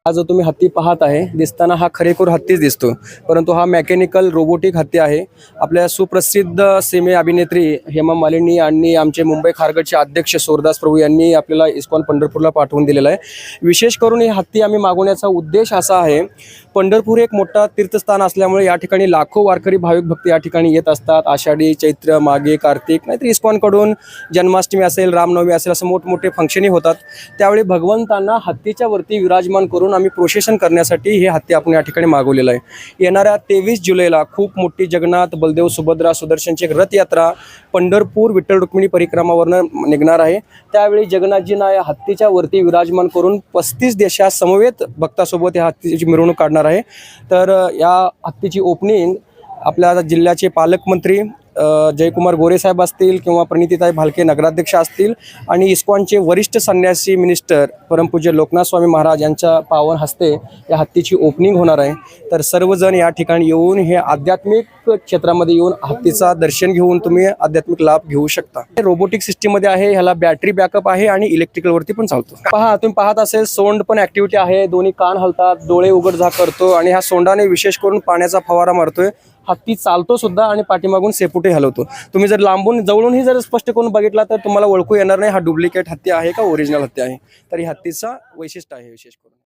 हा जो तुम्ही हत्ती पाहत आहे दिसताना हा खरेखूर हत्तीच दिसतो, परंतु हा मेकॅनिकल रोबोटिक हत्ती आहे। आपल्या सुप्रसिद्ध सिने अभिनेत्री हेमा मालिनी आणि आमचे मुंबई खारघरचे अध्यक्ष सूरदास प्रभू यांनी आपल्याला इस्कॉन पंढरपूरला पाठवून दिलेला आहे। विशेष करून ही हत्ती आम्ही मागवण्याचा उद्देश असा आहे, पंढरपूर एक मोठा तीर्थस्थान असल्यामुळे या ठिकाणी लाखो वारकरी भाविक भक्त या ठिकाणी येत असतात। आषाढी, चैत्र, माघे, कार्तिक, नाहीतर इस्कॉनकडून जन्माष्टमी असेल, रामनवमी असेल, असं मोठमोठे फंक्शनही होतात। त्यावेळी भगवंतांना हत्तीच्या वरती विराजमान करून आम्ही प्रोसेशन करण्यासाठी हे हत्ती आपण या ठिकाणी मागवलेलं आहे। येणाऱ्या 23 जुलैला खूप मोठी जगन्नाथ, बलदेव, सुभद्रा, सुदर्शनची एक रथयात्रा पंढरपूर विठ्ठल रुक्मिणी परिक्रमावरनं निघणार आहे। त्यावेळी जगन्नाथजींना या हत्तीच्या वरती विराजमान करून 35 देशात समवेत भक्तासोबत या हत्तीची मिरवणूक काढणार आहे। तर या हत्तीची ओपनिंग आपल्या जिल्ह्याचे पालकमंत्री जयकुमार गोरे साहेब असतील किंवा प्रणितीताई भालके नगराध्यक्ष असतील आणि इस्कॉनचे वरिष्ठ संन्यासी मिनिस्टर परमपूज्य लोकनाथ स्वामी महाराज यांच्या पावन हस्ते या हत्तीची ओपनिंग होणार आहे। तर सर्वजण या ठिकाणी येऊन हे आध्यात्मिक क्षेत्रामध्ये येऊन हत्तीचा दर्शन घेऊन तुम्ही आध्यात्मिक लाभ घेऊ शकता। रोबोटिक सिस्टीममध्ये आहे, ह्याला बॅटरी बॅकअप आहे आणि इलेक्ट्रिकलवरती पण चालतो। पहा, तुम्ही पाहत असेल सोंड पण ऍक्टिव्हिटी आहे, दोन्ही कान हलतात, डोळे उघड झाक करतो आणि ह्या सोंडाने विशेष करून पाण्याचा फवारा मारतोय। हत्ती चालतो सुद्धा आणि पाठीमागून शेपुटी हलवतो। तुम्ही जर लांबून जवळूनही जर स्पष्ट करून बघितला तर तुम्हाला ओळखू येणार नाही हा डुप्लिकेट हत्ती आहे का ओरिजिनल हत्ती आहे। तर ही हत्तीचा वैशिष्ट्य आहे विशेष करून।